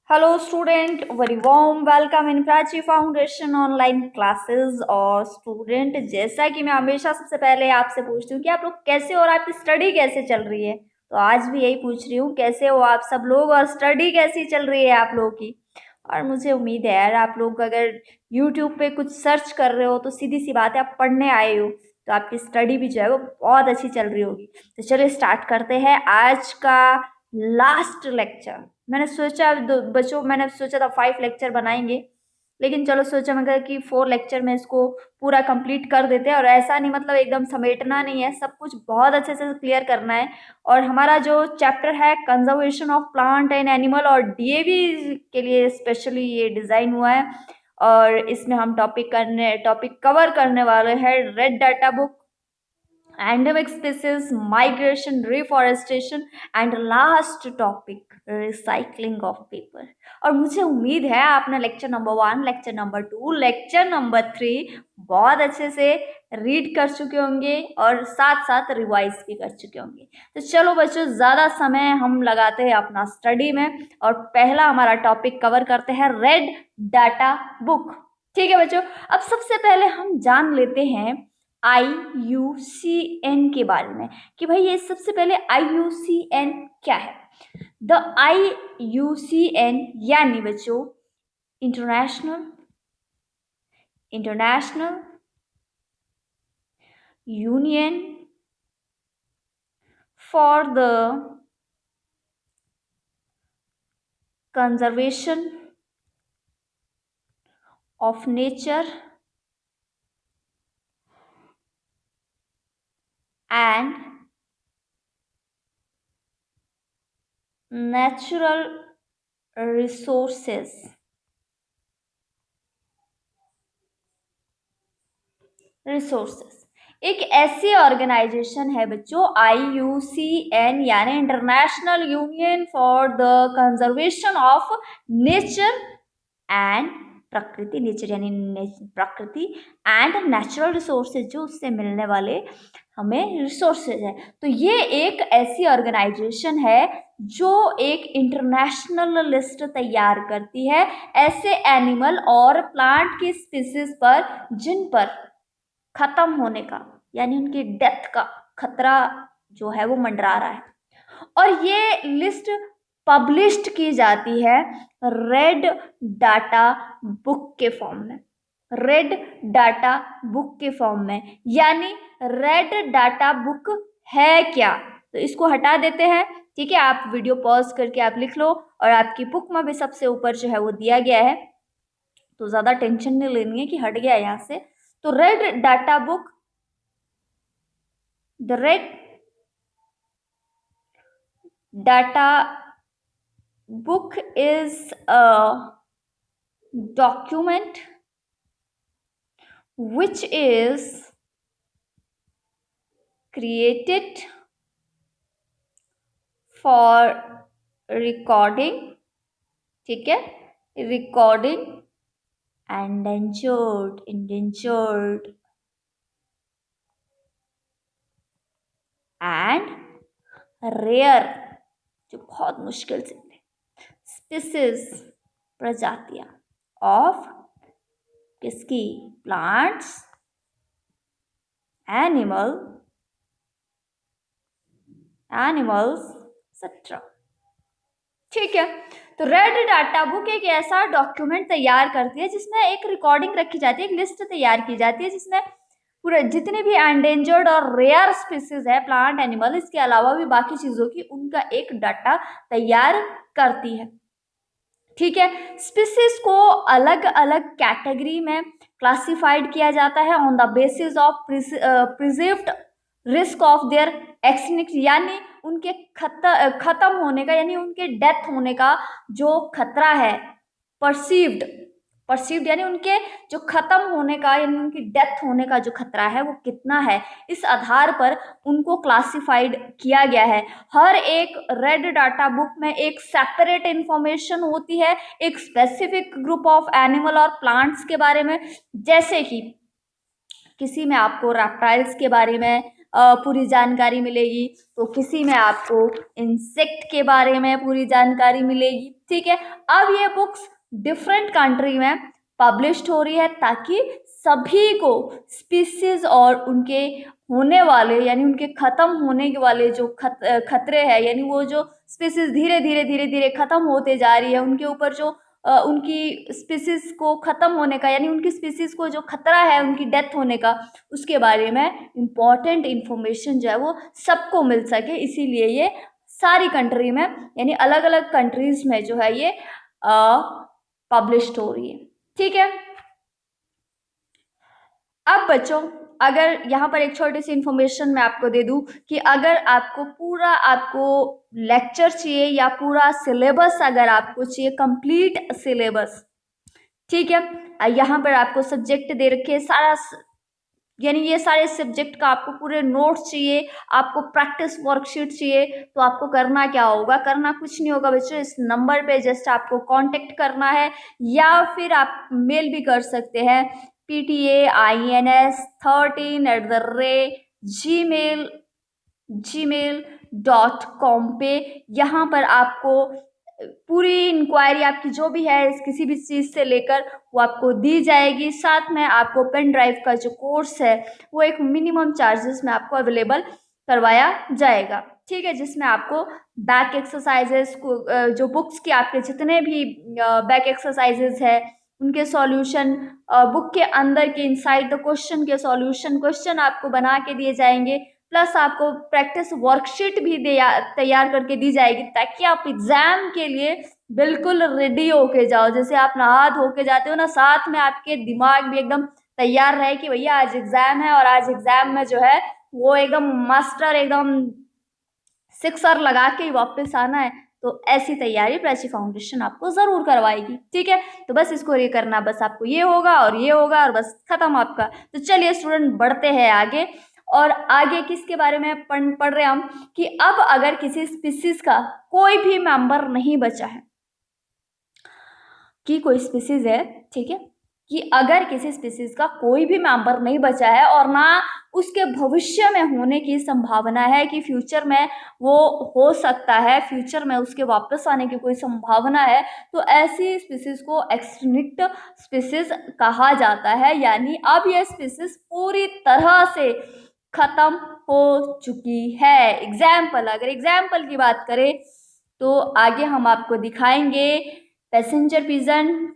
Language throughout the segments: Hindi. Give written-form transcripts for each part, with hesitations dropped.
Hello student, very warm welcome in Prachi foundation online classes. और स्टूडेंट, जैसा कि मैं हमेशा सबसे पहले आपसे पूछती हूँ कि आप लोग कैसे हो और आपकी स्टडी कैसे चल रही है, तो आज भी यही पूछ रही हूँ, कैसे हो आप सब लोग और स्टडी कैसी चल रही है आप लोगों की। और मुझे उम्मीद है यार, आप लोग अगर यूट्यूब पे कुछ सर्च कर रहे हो तो सीधी सी बात है, आप पढ़ने आए हो तो आपकी स्टडी भी जो है वो बहुत अच्छी चल रही होगी। तो चलिए स्टार्ट करते हैं आज का लास्ट लेक्चर। मैंने सोचा था 5 लेक्चर बनाएंगे, लेकिन चलो सोचा मैं कि 4 लेक्चर में इसको पूरा कंप्लीट कर देते हैं। और ऐसा नहीं, मतलब एकदम समेटना नहीं है, सब कुछ बहुत अच्छे से क्लियर करना है। और हमारा जो चैप्टर है conservation of plant and animal और डीएवी के लिए स्पेशली ये डिज़ाइन हुआ है। और इसमें हम टॉपिक कवर करने वाले हैं red data book, endemic species, migration, reforestation and last topic recycling of paper। और मुझे उम्मीद है आपने lecture number 1, lecture number 2, lecture number 3 बहुत अच्छे से रीड कर चुके होंगे और साथ साथ रिवाइज भी कर चुके होंगे। तो चलो बच्चों, ज़्यादा समय हम लगाते हैं अपना स्टडी में और पहला हमारा टॉपिक कवर करते हैं रेड डाटा बुक। ठीक है बच्चों, अब सबसे पहले हम जान लेते हैं IUCN के बारे में कि भाई ये सबसे पहले IUCN क्या है। द IUCN यानी बच्चों international union for the conservation of nature and natural resources। एक ऐसी ऑर्गेनाइजेशन है बच्चों IUCN यानी international union for the conservation of nature and प्रकृति, नेचर यानी प्रकृति एंड नेचुरल रिसोर्सेज, जो उससे मिलने वाले हमें रिसोर्सेज है। तो ये एक ऐसी ऑर्गेनाइजेशन है जो एक इंटरनेशनल लिस्ट तैयार करती है ऐसे एनिमल और प्लांट की स्पीसीज पर जिन पर खत्म होने का यानी उनकी डेथ का खतरा जो है वो मंडरा रहा है। और ये लिस्ट पब्लिश्ड की जाती है रेड डाटा बुक के फॉर्म में। रेड डाटा बुक के फॉर्म में यानी रेड डाटा बुक है क्या, तो इसको हटा देते हैं। ठीक है, आप वीडियो पॉज करके आप लिख लो और आपकी बुक में भी सबसे ऊपर जो है वो दिया गया है, तो ज़्यादा टेंशन नहीं लेनी है कि हट गया यहाँ से। तो red data book, the red data book is a document which is created for recording, ठीक है, recording endangered and rare, जो बहुत मुश्किल से स्पीसीज, प्रजातियां ऑफ किसकी, प्लांट्स, एनिमल्स एक्सेट्रा। ठीक है, तो रेड डाटा बुक एक ऐसा डॉक्यूमेंट तैयार करती है जिसमें एक रिकॉर्डिंग रखी जाती है, एक लिस्ट तैयार की जाती है जिसमें पूरे जितने भी एंडेंजर्ड और रेयर स्पीसीज है, प्लांट, एनिमल, इसके अलावा भी बाकी चीजों की उनका एक डाटा तैयार करती है। ठीक है, स्पीसीज को अलग अलग कैटेगरी में क्लासिफाइड किया जाता है on the basis of preserved risk of their extinction, यानी उनके खत्म होने का यानी उनके डेथ होने का जो खतरा है, परसीव्ड यानी उनके जो खत्म होने का यानी उनकी डेथ होने का जो खतरा है वो कितना है, इस आधार पर उनको क्लासिफाइड किया गया है। हर एक रेड डाटा बुक में एक सेपरेट इंफॉर्मेशन होती है एक स्पेसिफिक ग्रुप ऑफ एनिमल और प्लांट्स के बारे में, जैसे कि किसी में आपको रेप्टाइल्स के बारे में पूरी जानकारी मिलेगी, तो किसी में आपको इंसेक्ट के बारे में पूरी जानकारी मिलेगी। ठीक है, अब ये बुक्स डिफरेंट कंट्री में पब्लिश्ड हो रही है ताकि सभी को स्पीसीज और उनके होने वाले यानी उनके खत्म होने के वाले जो खतरे हैं, यानी वो जो स्पीसीज धीरे धीरे धीरे धीरे खत्म होते जा रही है, उनके ऊपर जो उनकी स्पीसीज को खत्म होने का यानी उनकी स्पीसीज को जो खतरा है उनकी डेथ होने का, उसके बारे में इम्पॉर्टेंट इंफॉर्मेशन जो है वो सबको मिल सके, इसीलिए ये सारी कंट्री में यानी अलग अलग कंट्रीज में जो है ये पब्लिश्ड हो रही है। ठीक है, अब बच्चों अगर यहाँ पर एक छोटी सी इन्फॉर्मेशन मैं आपको दे दूँ कि अगर आपको पूरा आपको लेक्चर चाहिए या पूरा सिलेबस अगर आपको चाहिए, कंप्लीट सिलेबस, ठीक है, यहाँ पर आपको सब्जेक्ट दे रखे सारा यानी ये सारे सब्जेक्ट का आपको पूरे नोट्स चाहिए, आपको प्रैक्टिस वर्कशीट चाहिए, तो आपको करना क्या होगा, करना कुछ नहीं होगा बच्चों, इस नंबर पे जस्ट आपको कांटेक्ट करना है या फिर आप मेल भी कर सकते हैं ptains13@gmail.com पे। यहाँ पर आपको पूरी इंक्वायरी आपकी जो भी है किसी भी चीज़ से लेकर वो आपको दी जाएगी। साथ में आपको पेन ड्राइव का जो कोर्स है वो एक मिनिमम चार्जेस में आपको अवेलेबल करवाया जाएगा। ठीक है, जिसमें आपको बैक एक्सरसाइजेस को जो बुक्स के आपके जितने भी बैक एक्सरसाइजेस है उनके सॉल्यूशन, बुक के अंदर के इनसाइड द क्वेश्चन के सॉल्यूशन, क्वेश्चन आपको बना के दिए जाएंगे, प्लस आपको प्रैक्टिस वर्कशीट भी तैयार करके दी जाएगी ताकि आप एग्जाम के लिए बिल्कुल रेडी होके जाओ। जैसे आप नहा धो के जाते हो ना, साथ में आपके दिमाग भी एकदम तैयार रहे कि भैया आज एग्जाम है और आज एग्जाम में जो है वो एकदम मास्टर एकदम सिक्सर लगा के ही वापस आना है। तो ऐसी तैयारी प्राची फाउंडेशन आपको जरूर करवाएगी। ठीक है, तो बस इसको ये करना, बस आपको ये होगा और ये होगा और बस खत्म आपका। तो चलिए स्टूडेंट बढ़ते हैं आगे, और आगे किसके बारे में पढ़ रहे हैं हम कि अब अगर किसी स्पीसीज का कोई भी मेंबर नहीं बचा है, कि कोई स्पीसीज है, ठीक है, कि अगर किसी स्पीसीज का कोई भी मेंबर नहीं बचा है और ना उसके भविष्य में होने की संभावना है कि फ्यूचर में वो हो सकता है, फ्यूचर में उसके वापस आने की कोई संभावना है, तो ऐसी स्पीसीज को एक्सटिंक्ट स्पीसीज कहा जाता है। यानी अब यह स्पीसीज पूरी तरह से खत्म हो चुकी है। एग्जाम्पल, अगर एग्जाम्पल की बात करें तो आगे हम आपको दिखाएंगे पैसेंजर पिजन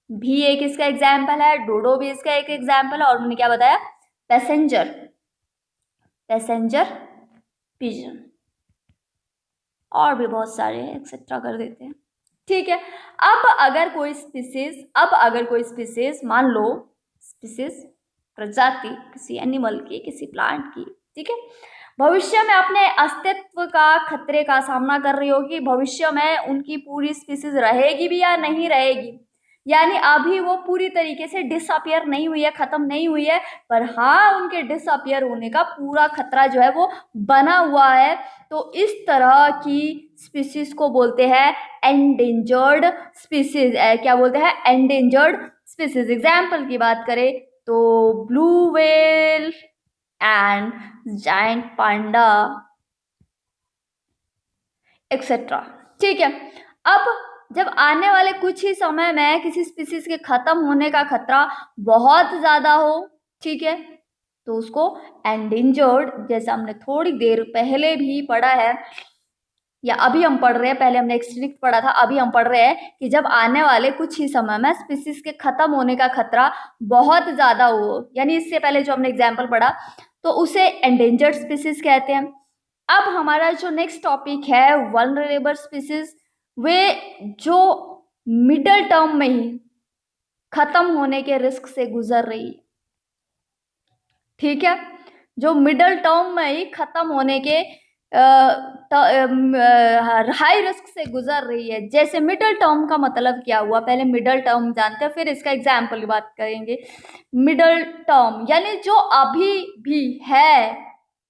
भी एक इसका एग्जाम्पल है, डोडो भी इसका एक एग्जाम्पल है, और उन्होंने क्या बताया, पैसेंजर पिजन, और भी बहुत सारे एक्सेट्रा कर देते हैं। ठीक है, अब अगर कोई स्पीसीज मान लो स्पीसीज प्रजाति किसी एनिमल की, किसी प्लांट की, ठीक है, भविष्य में अपने अस्तित्व का खतरे का सामना कर रही होगी, भविष्य में उनकी पूरी स्पीसीज रहेगी भी या नहीं रहेगी, यानी अभी वो पूरी तरीके से डिसअपियर नहीं हुई है, खत्म नहीं हुई है, पर हाँ उनके डिसअपियर होने का पूरा खतरा जो है वो बना हुआ है। तो इस तरह की स्पीसीज को बोलते हैं एंडेंजर्ड स्पीसीज। क्या बोलते हैं, एंडेंजर्ड स्पीसीज। एग्जाम्पल की बात करें तो blue whale and giant Panda etcetera. ठीक है, अब जब आने वाले कुछ ही समय में किसी स्पीसीज के खत्म होने का खतरा बहुत ज्यादा हो, ठीक है, तो उसको एंडेंजर्ड, जैसा हमने थोड़ी देर पहले भी पढ़ा है या अभी हम पढ़ रहे हैं, पहले हमने एक्सटिंक्ट पढ़ा था, अभी हम पढ़ रहे हैं कि जब आने वाले कुछ ही समय में स्पीसीज के खत्म होने का खतरा बहुत ज्यादा हो, यानी इससे पहले जो हमने एग्जाम्पल पढ़ा तो उसे एंडेंजर्ड स्पीसीज कहते हैं। अब हमारा जो नेक्स्ट टॉपिक है वल्नरेबल स्पीसीज, वे जो मिडल टर्म में ही खत्म होने के रिस्क से गुजर रही है। ठीक है, जो मिडल टर्म में ही खत्म होने के हाई रिस्क से गुजर रही है। जैसे मिडल टर्म का मतलब क्या हुआ, पहले मिडल टर्म जानते हैं फिर इसका एग्जाम्पल की बात करेंगे। मिडल टर्म यानी जो अभी भी है,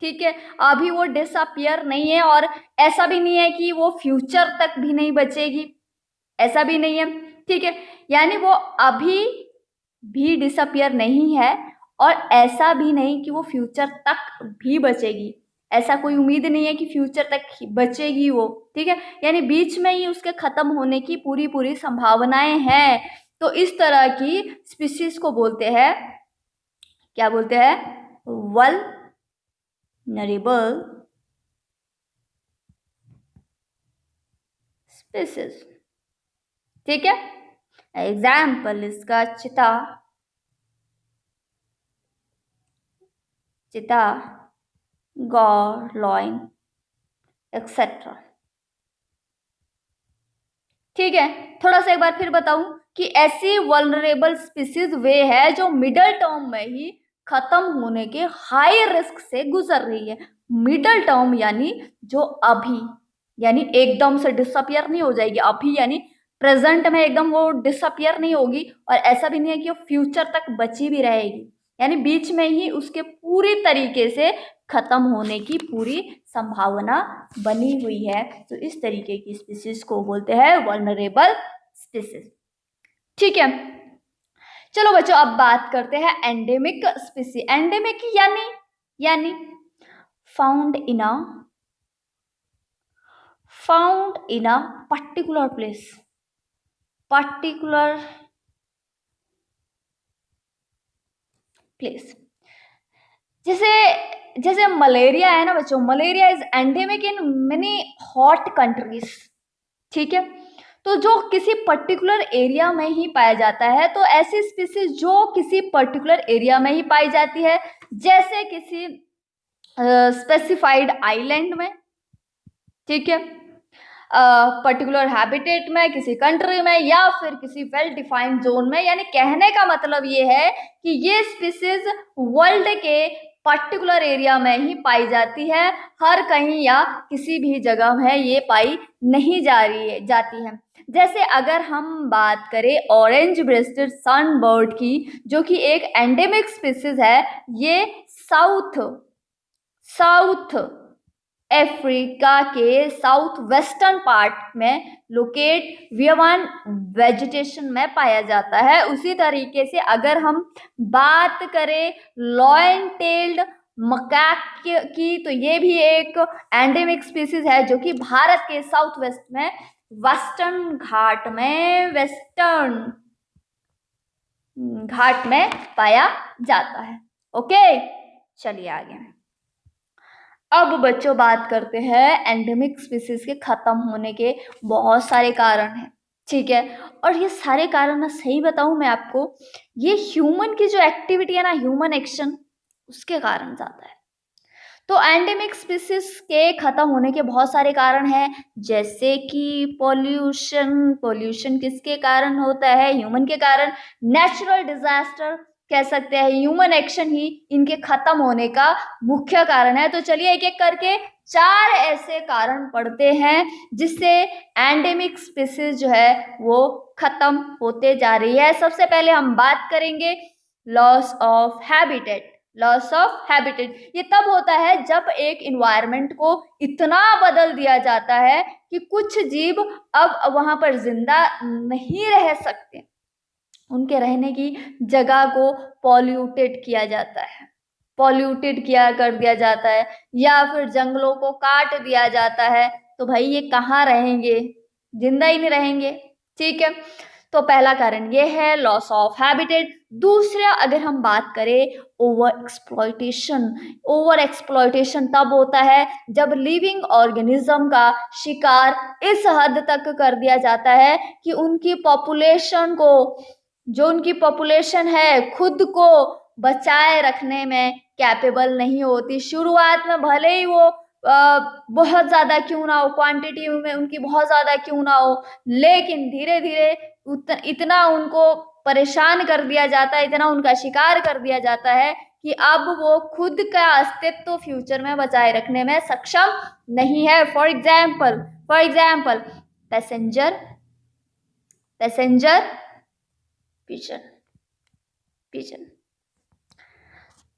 ठीक है, अभी वो डिसअपियर नहीं है और ऐसा भी नहीं है कि वो फ्यूचर तक भी नहीं बचेगी, ऐसा भी नहीं है। ठीक है, यानी वो अभी भी डिसअपियर नहीं है और ऐसा भी नहीं कि वो फ्यूचर तक भी बचेगी, ऐसा कोई उम्मीद नहीं है कि फ्यूचर तक बचेगी वो, ठीक है। यानी बीच में ही उसके खत्म होने की पूरी पूरी संभावनाएं हैं। तो इस तरह की स्पीशीज को बोलते हैं, क्या बोलते हैं, वल्नरेबल स्पीशीज, ठीक है। एग्जाम्पल इसका चिता, चिता, गौर, लॉइन एक्सेट्रा, ठीक है। थोड़ा सा एक बार फिर बताऊं कि ऐसी वल्नरेबल स्पीसीज वे है जो मिडल टर्म में ही खत्म होने के हाई रिस्क से गुजर रही है। मिडल टर्म यानी जो अभी, यानी एकदम से डिसअपियर नहीं हो जाएगी अभी, यानी प्रेजेंट में एकदम वो डिसअपियर नहीं होगी, और ऐसा भी नहीं है कि वो फ्यूचर तक बची भी रहेगी, यानी बीच में ही उसके पूरी तरीके से खत्म होने की पूरी संभावना बनी हुई है। तो इस तरीके की स्पीसीज को बोलते हैं वल्नरेबल स्पीसीज, ठीक है। चलो बच्चों अब बात करते हैं एंडेमिक स्पीसी। एंडेमिक यानी found in a particular place, particular place. जैसे जैसे मलेरिया है ना बच्चों, malaria is endemic in many hot countries, ठीक है। तो जो किसी पर्टिकुलर एरिया में ही पाया जाता है, तो ऐसी स्पीसीज जो किसी पर्टिकुलर एरिया में ही पाई जाती है, जैसे किसी स्पेसिफाइड आइलैंड में, ठीक है, पर्टिकुलर हैबिटेट में, किसी कंट्री में, या फिर किसी वेल डिफाइंड जोन में। यानी कहने का मतलब ये है कि ये स्पीसीज वर्ल्ड के पर्टिकुलर एरिया में ही पाई जाती है, हर कहीं या किसी भी जगह में ये पाई नहीं जाती है। जैसे अगर हम बात करें ऑरेंज ब्रेस्टेड सनबर्ड की, जो कि एक एंडेमिक स्पीसीज है, ये साउथ अफ्रीका के साउथ वेस्टर्न पार्ट में लोकेट वियवान वेजिटेशन में पाया जाता है। उसी तरीके से अगर हम बात करें लॉयन टेल्ड मकैक की, तो ये भी एक एंडेमिक स्पीसीज है जो कि भारत के साउथ वेस्ट में वेस्टर्न घाट में पाया जाता है। ओके, चलिए आगे। अब बच्चों बात करते हैं एंडेमिक स्पीसीज के खत्म होने के बहुत सारे कारण हैं, ठीक है। और ये सारे कारण मैं सही बताऊं मैं आपको, ये ह्यूमन की जो एक्टिविटी है ना, ह्यूमन एक्शन, उसके कारण ज्यादा है। तो एंडेमिक स्पीसीज के खत्म होने के बहुत सारे कारण हैं, जैसे कि पॉल्यूशन किसके कारण होता है, ह्यूमन के कारण। नेचुरल डिजास्टर कह सकते हैं, ह्यूमन एक्शन ही इनके खत्म होने का मुख्य कारण है। तो चलिए एक एक करके 4 ऐसे कारण पढ़ते हैं जिससे एंडेमिक स्पीसीज जो है वो खत्म होते जा रही है। सबसे पहले हम बात करेंगे loss of habitat. Loss of habitat ये तब होता है जब एक इन्वायरमेंट को इतना बदल दिया जाता है कि कुछ जीव अब वहां पर जिंदा नहीं रह सकते, उनके रहने की जगह को पॉल्यूटेड किया जाता है, पॉल्यूटेड किया कर दिया जाता है, या फिर जंगलों को काट दिया जाता है। तो भाई ये कहाँ रहेंगे, जिंदा ही नहीं रहेंगे, ठीक है। तो पहला कारण ये है लॉस ऑफ हैबिटेट। दूसरा अगर हम बात करें ओवर एक्सप्लॉयटेशन तब होता है जब लिविंग ऑर्गेनिज्म का शिकार इस हद तक कर दिया जाता है कि उनकी पॉपुलेशन को, जो उनकी पॉपुलेशन है, खुद को बचाए रखने में कैपेबल नहीं होती। शुरुआत में भले ही वो बहुत ज़्यादा क्यों ना हो, क्वांटिटी में उनकी बहुत ज़्यादा क्यों ना हो, लेकिन धीरे धीरे इतना उनको परेशान कर दिया जाता है, इतना उनका शिकार कर दिया जाता है कि अब वो खुद का अस्तित्व फ्यूचर में बचाए रखने में सक्षम नहीं है। फॉर एग्जाम्पल पैसेंजर पिजन,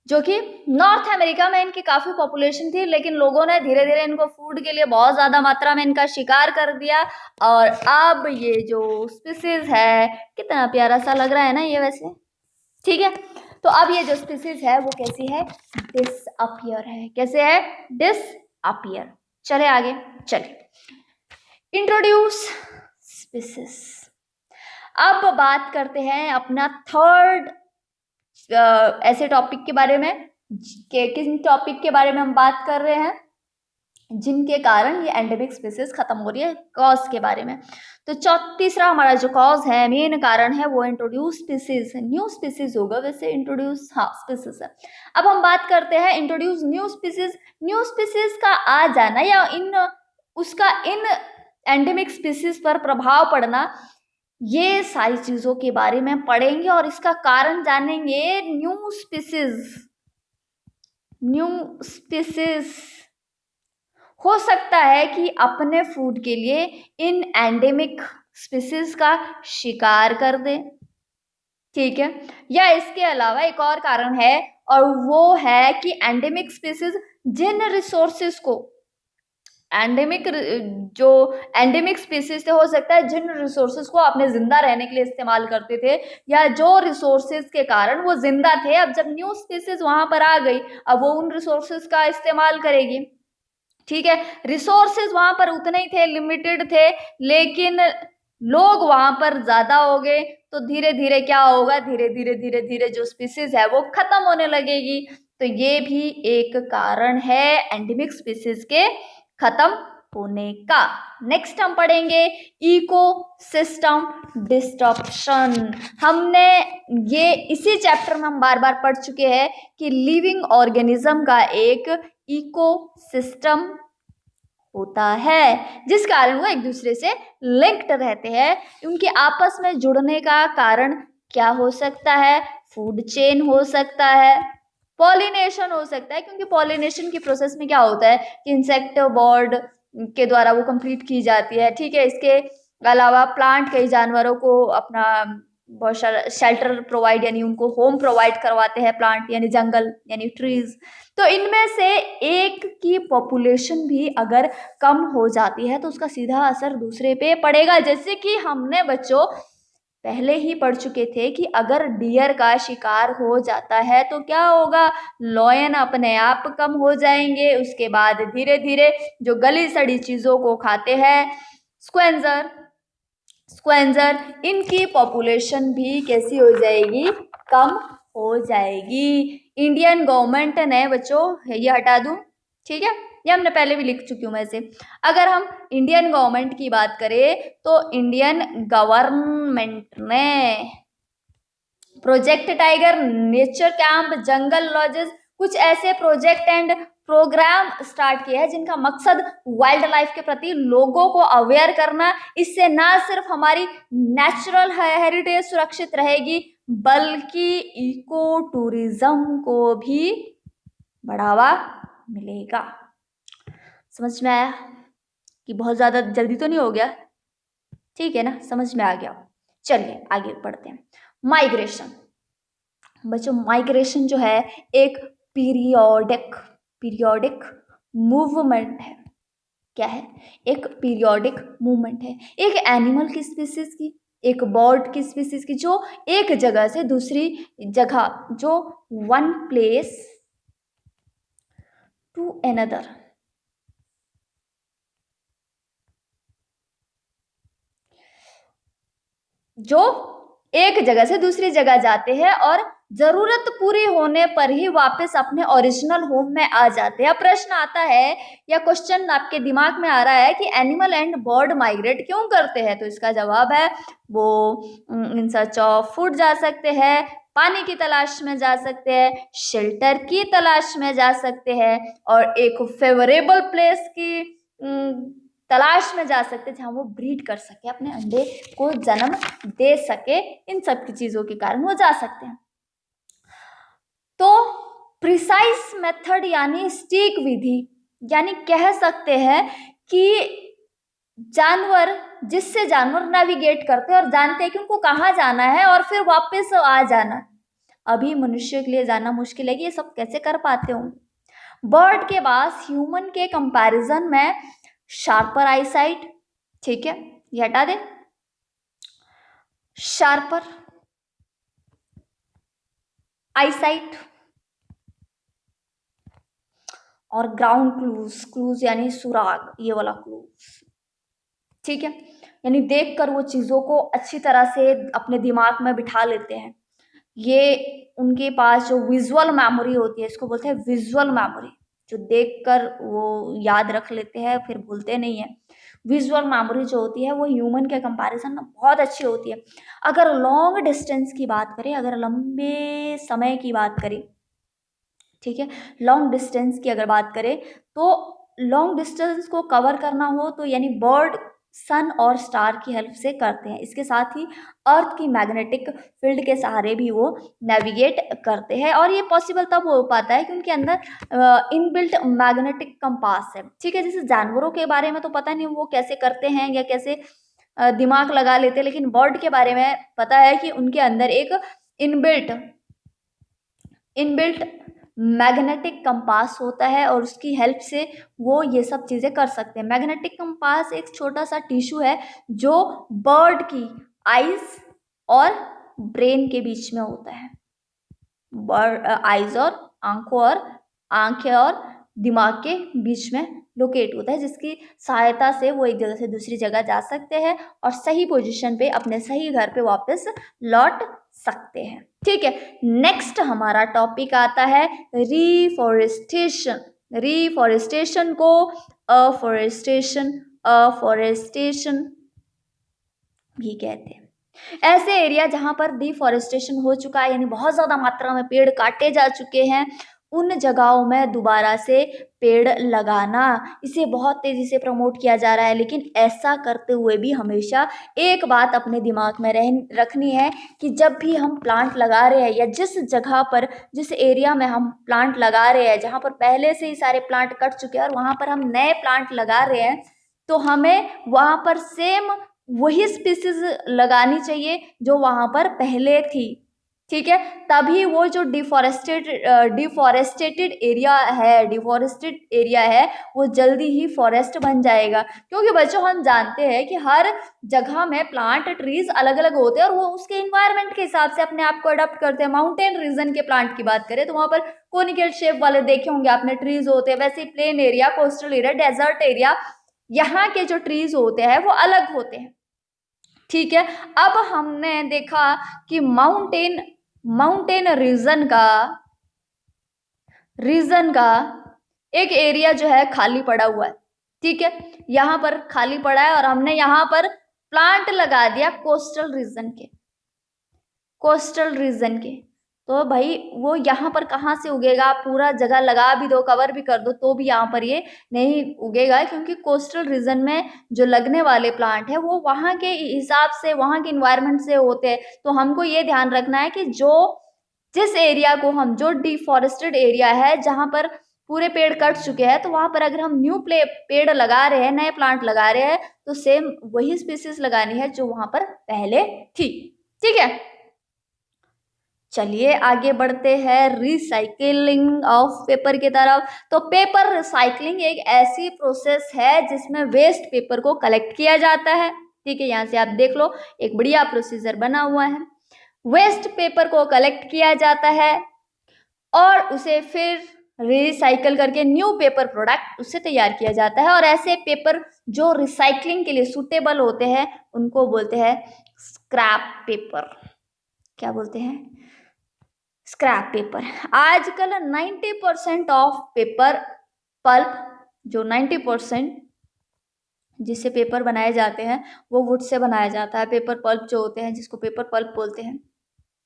जो कि नॉर्थ अमेरिका में इनकी काफी पॉपुलेशन थी, लेकिन लोगों ने धीरे धीरे इनको फूड के लिए बहुत ज्यादा मात्रा में इनका शिकार कर दिया, और अब ये जो स्पीसीज है, कितना प्यारा सा लग रहा है ना ये वैसे, ठीक है। तो अब ये जो स्पीसीज है वो कैसी है, डिसअपियर है। कैसे है, डिसअपियर। चले आगे, चलिए इंट्रोड्यूस स्पीसीज। अब बात करते हैं अपना थर्ड ऐसे टॉपिक के बारे में, किन टॉपिक के बारे में हम बात कर रहे हैं जिनके कारण ये एंडेमिक स्पीसीज खत्म हो रही है, कॉज के बारे में। तो तीसरा हमारा जो कॉज है, मेन कारण है, वो इंट्रोड्यूस स्पीसीज है। न्यू स्पीसीज होगा वैसे, इंट्रोड्यूस हाँ स्पीसीज है। अब हम बात करते हैं introduce new species. New species का आ जाना या उसका इन एंडेमिक स्पीसीज पर प्रभाव पड़ना, ये सारी चीजों के बारे में पढ़ेंगे और इसका कारण जानेंगे। न्यू स्पीसीज हो सकता है कि अपने फूड के लिए इन एंडेमिक स्पीसीज का शिकार कर दे, ठीक है। या इसके अलावा एक और कारण है, और वो है कि एंडेमिक स्पीसीज जिन रिसोर्सेज को जो एंडेमिक स्पीसीज थे, हो सकता है जिन रिसोर्सेज को अपने जिंदा रहने के लिए इस्तेमाल करते थे, या जो रिसोर्सेज के कारण वो जिंदा थे, अब जब न्यू स्पीसीज वहां पर आ गई, अब वो उन रिसोर्सेज का इस्तेमाल करेगी, ठीक है। रिसोर्सेज वहां पर उतने ही थे, लिमिटेड थे, लेकिन लोग वहां पर ज्यादा हो गए, तो धीरे धीरे क्या होगा, धीरे धीरे जो स्पीसीज है वो खत्म होने लगेगी। तो ये भी एक कारण है एंडेमिक स्पीसीज के खत्म होने का। नेक्स्ट हम पढ़ेंगे इकोसिस्टम डिस्टरप्शन। हमने ये इसी चैप्टर में हम बार बार पढ़ चुके हैं कि लिविंग ऑर्गेनिज्म का एक इकोसिस्टम होता है, जिस कारण वो एक दूसरे से लिंक्ड रहते हैं। उनके आपस में जुड़ने का कारण क्या हो सकता है, फूड चेन हो सकता है, पॉलिनेशन हो सकता है, क्योंकि पॉलिनेशन की प्रोसेस में क्या होता है कि इंसेक्ट बोर्ड के द्वारा वो कंप्लीट की जाती है, ठीक है। इसके अलावा प्लांट कई जानवरों को अपना बहुत सारा शेल्टर प्रोवाइड, यानी उनको होम प्रोवाइड करवाते हैं प्लांट, यानी जंगल, यानी ट्रीज। तो इनमें से एक की पॉपुलेशन भी अगर कम हो जाती है तो उसका सीधा असर दूसरे पे पड़ेगा। जैसे कि हमने बच्चों पहले ही पढ़ चुके थे कि अगर डियर का शिकार हो जाता है तो क्या होगा, लॉयन अपने आप कम हो जाएंगे। उसके बाद धीरे धीरे जो गली सड़ी चीजों को खाते हैं, स्क्वेंजर, इनकी पॉपुलेशन भी कैसी हो जाएगी, कम हो जाएगी। इंडियन गवर्नमेंट ने बच्चों, ये हटा दूं, ठीक है, ये हमने पहले भी लिख चुकी हूँ मैं से। अगर हम इंडियन गवर्नमेंट की बात करें तो इंडियन गवर्नमेंट ने प्रोजेक्ट टाइगर, नेचर कैंप, जंगल लॉजेस, कुछ ऐसे प्रोजेक्ट एंड प्रोग्राम स्टार्ट किया है जिनका मकसद वाइल्ड लाइफ के प्रति लोगों को अवेयर करना। इससे ना सिर्फ हमारी नेचुरल हेरिटेज सुरक्षित रहेगी, बल्कि इको टूरिज्म को भी बढ़ावा मिलेगा। समझ में आया कि बहुत ज्यादा जल्दी तो नहीं हो गया, ठीक है ना, समझ में आ गया। चलिए आगे बढ़ते हैं। माइग्रेशन। बच्चों माइग्रेशन जो है एक पीरियोडिक मूवमेंट है। क्या है, एक पीरियोडिक मूवमेंट है एक एनिमल की स्पीसीज की, एक बर्ड की स्पीसीज की, जो एक जगह से दूसरी जगह, जो वन प्लेस टू अनदर, जो एक जगह से दूसरी जगह जाते हैं और जरूरत पूरी होने पर ही वापस अपने ओरिजिनल होम में आ जाते हैं। प्रश्न आता है या क्वेश्चन आपके दिमाग में आ रहा है कि एनिमल एंड बर्ड माइग्रेट क्यों करते हैं, तो इसका जवाब है वो इन सर्च ऑफ फूड जा सकते हैं, पानी की तलाश में जा सकते हैं, शेल्टर की तलाश में जा सकते हैं, और एक फेवरेबल प्लेस की तलाश में जा सकते जहां वो ब्रीड कर सके, अपने अंडे को जन्म दे सके। इन सब की चीजों के कारण वो जा सकते हैं। तो प्रिसाइज मेथड यानी सटीक विधि, यानी कह सकते हैं कि जिससे जानवर नेविगेट करते हैं और जानते हैं कि उनको कहाँ जाना है और फिर वापस आ जाना। अभी मनुष्य के लिए जाना मुश्किल है कि ये सब कैसे कर पाते होंगे। बर्ड के पास ह्यूमन के कंपैरिजन में शार्पर आईसाइट, ठीक है, ये हटा दे, शार्पर आईसाइट और ग्राउंड क्लूज, क्लूज यानी सुराग, ये वाला क्लूज, ठीक है, यानी देखकर वो चीजों को अच्छी तरह से अपने दिमाग में बिठा लेते हैं। ये उनके पास जो विजुअल मेमोरी होती है, इसको बोलते हैं विजुअल मेमोरी, जो देखकर वो याद रख लेते हैं फिर भूलते नहीं है। विजुअल मेमोरी जो होती है वो ह्यूमन के कंपैरिजन में बहुत अच्छी होती है। अगर लॉन्ग डिस्टेंस की बात करें, अगर लंबे समय की बात करें, ठीक है, लॉन्ग डिस्टेंस की अगर बात करें, तो लॉन्ग डिस्टेंस को कवर करना हो तो यानी बर्ड सन और स्टार की हेल्प से करते हैं। इसके साथ ही अर्थ की मैग्नेटिक फील्ड के सहारे भी वो नेविगेट करते हैं, और ये पॉसिबल तब हो पाता है कि उनके अंदर इनबिल्ट मैग्नेटिक कंपास है, ठीक है। जैसे जानवरों के बारे में तो पता नहीं वो कैसे करते हैं या कैसे दिमाग लगा लेते हैं, लेकिन बर्ड के बारे में पता है कि उनके अंदर एक इनबिल्ट इनबिल्ट मैग्नेटिक कंपास होता है, और उसकी हेल्प से वो ये सब चीज़ें कर सकते हैं। मैग्नेटिक कंपास एक छोटा सा टिश्यू है जो बर्ड की आइज और ब्रेन के बीच में होता है। बर्ड आइज और आंखों और आंखें और दिमाग के बीच में लोकेट होता है, जिसकी सहायता से वो एक जगह से दूसरी जगह जा सकते हैं और सही पोजीशन पे अपने सही घर पे वापस लौट सकते हैं, ठीक है। नेक्स्ट हमारा टॉपिक आता है रिफॉरेस्टेशन। रिफॉरेस्टेशन को अफॉरेस्टेशन अफॉरेस्टेशन भी कहते हैं। ऐसे एरिया जहां पर डिफॉरेस्टेशन हो चुका है, यानी बहुत ज्यादा मात्रा में पेड़ काटे जा चुके हैं, उन जगहों में दोबारा से पेड़ लगाना, इसे बहुत तेजी से प्रमोट किया जा रहा है। लेकिन ऐसा करते हुए भी हमेशा एक बात अपने दिमाग में रखनी है कि जब भी हम प्लांट लगा रहे हैं, या जिस जगह पर, जिस एरिया में हम प्लांट लगा रहे हैं, जहां पर पहले से ही सारे प्लांट कट चुके हैं और वहां पर हम नए प्लांट लगा रहे हैं, तो हमें वहां पर सेम वही स्पीसीज लगानी चाहिए जो वहां पर पहले थी, ठीक है। तभी वो जो डिफॉरेस्टेटेड एरिया है वो जल्दी ही फॉरेस्ट बन जाएगा। क्योंकि बच्चों हम जानते हैं कि हर जगह में प्लांट ट्रीज अलग अलग होते हैं और वो उसके इन्वायरमेंट के हिसाब से अपने आप को अडॉप्ट करते हैं। माउंटेन रीजन के प्लांट की बात करें तो वहां पर कोनिकल शेप वाले देखे होंगे आपने ट्रीज होते हैं। वैसे plain area, coastal area, desert area, यहाँ के जो ट्रीज होते हैं वो अलग होते हैं, ठीक है। अब हमने देखा कि माउंटेन रीजन का एक एरिया जो है खाली पड़ा हुआ है, ठीक है, यहाँ पर खाली पड़ा है और हमने यहाँ पर प्लांट लगा दिया कोस्टल रीजन के। तो भाई वो यहाँ पर कहाँ से उगेगा? पूरा जगह लगा भी दो, कवर भी कर दो, तो भी यहाँ पर ये नहीं उगेगा, क्योंकि कोस्टल रीजन में जो लगने वाले प्लांट है वो वहाँ के हिसाब से, वहाँ के इन्वायरमेंट से होते हैं। तो हमको ये ध्यान रखना है कि जिस एरिया को हम, जो डिफॉरेस्टेड एरिया है जहाँ पर पूरे पेड़ कट चुके हैं, तो वहां पर अगर हम न्यू पेड़ लगा रहे हैं, नए प्लांट लगा रहे हैं, तो सेम वही स्पीसीज लगानी है जो वहां पर पहले थी, ठीक है। चलिए आगे बढ़ते हैं रिसाइकलिंग ऑफ पेपर की तरफ। तो पेपर रिसाइकलिंग एक ऐसी प्रोसेस है जिसमें वेस्ट पेपर को कलेक्ट किया जाता है, ठीक है। यहाँ से आप देख लो, एक बढ़िया प्रोसीजर बना हुआ है। वेस्ट पेपर को कलेक्ट किया जाता है और उसे फिर रिसाइकल करके न्यू पेपर प्रोडक्ट उससे तैयार किया जाता है। और ऐसे पेपर जो रिसाइकलिंग के लिए सुटेबल होते हैं उनको बोलते हैं स्क्रैप पेपर। क्या बोलते हैं? Scrap paper. आजकल 90% ऑफ पेपर पल्प, जो 90% जिससे पेपर बनाए जाते हैं वो वुड से बनाया जाता है। पेपर पल्प जो होते हैं, जिसको पेपर पल्प बोलते हैं,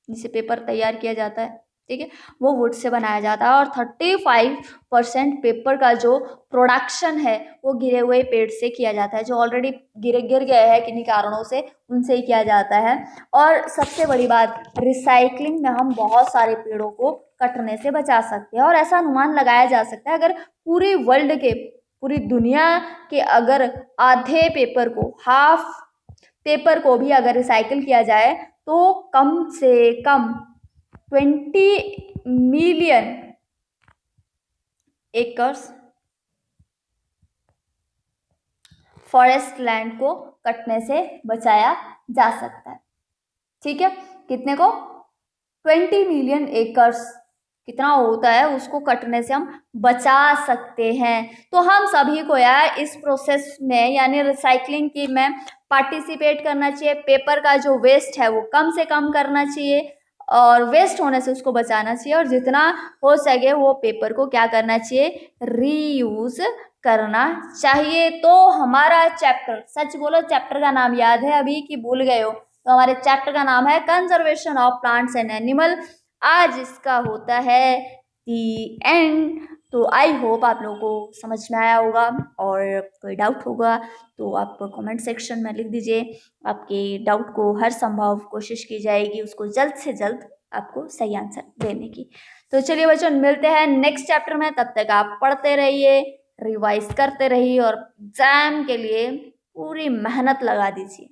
जिससे पेपर तैयार किया जाता है, ठीक है, वो वुड से बनाया जाता है। और 35% पेपर का जो प्रोडक्शन है वो गिरे हुए पेड़ से किया जाता है, जो ऑलरेडी गिर गए हैं किन्हीं कारणों से, उनसे ही किया जाता है। और सबसे बड़ी बात, रिसाइकलिंग में हम बहुत सारे पेड़ों को कटने से बचा सकते हैं। और ऐसा अनुमान लगाया जा सकता है, अगर पूरी वर्ल्ड के, पूरी दुनिया के अगर आधे पेपर को, हाफ पेपर को भी अगर रिसाइकिल किया जाए तो कम से कम 20 मिलियन एकर्स फॉरेस्ट लैंड को कटने से बचाया जा सकता है, ठीक है। कितने को? 20 मिलियन एकर्स कितना होता है, उसको कटने से हम बचा सकते हैं। तो हम सभी को यार इस प्रोसेस में यानी रिसाइकलिंग की में पार्टिसिपेट करना चाहिए। पेपर का जो वेस्ट है वो कम से कम करना चाहिए और वेस्ट होने से उसको बचाना चाहिए, और जितना हो सके वो पेपर को क्या करना चाहिए, रीयूज करना चाहिए। तो हमारा चैप्टर, सच बोलो चैप्टर का नाम याद है अभी कि भूल गए हो? तो हमारे चैप्टर का नाम है conservation of plants and animal. आज इसका होता है दी एंड। तो आई होप आप लोगों को समझ में आया होगा, और कोई डाउट होगा तो आप कमेंट सेक्शन में लिख दीजिए। आपके डाउट को हर संभव कोशिश की जाएगी उसको जल्द से जल्द आपको सही आंसर देने की। तो चलिए बच्चों, मिलते हैं नेक्स्ट चैप्टर में। तब तक आप पढ़ते रहिए, रिवाइज करते रहिए और एग्जाम के लिए पूरी मेहनत लगा दीजिए।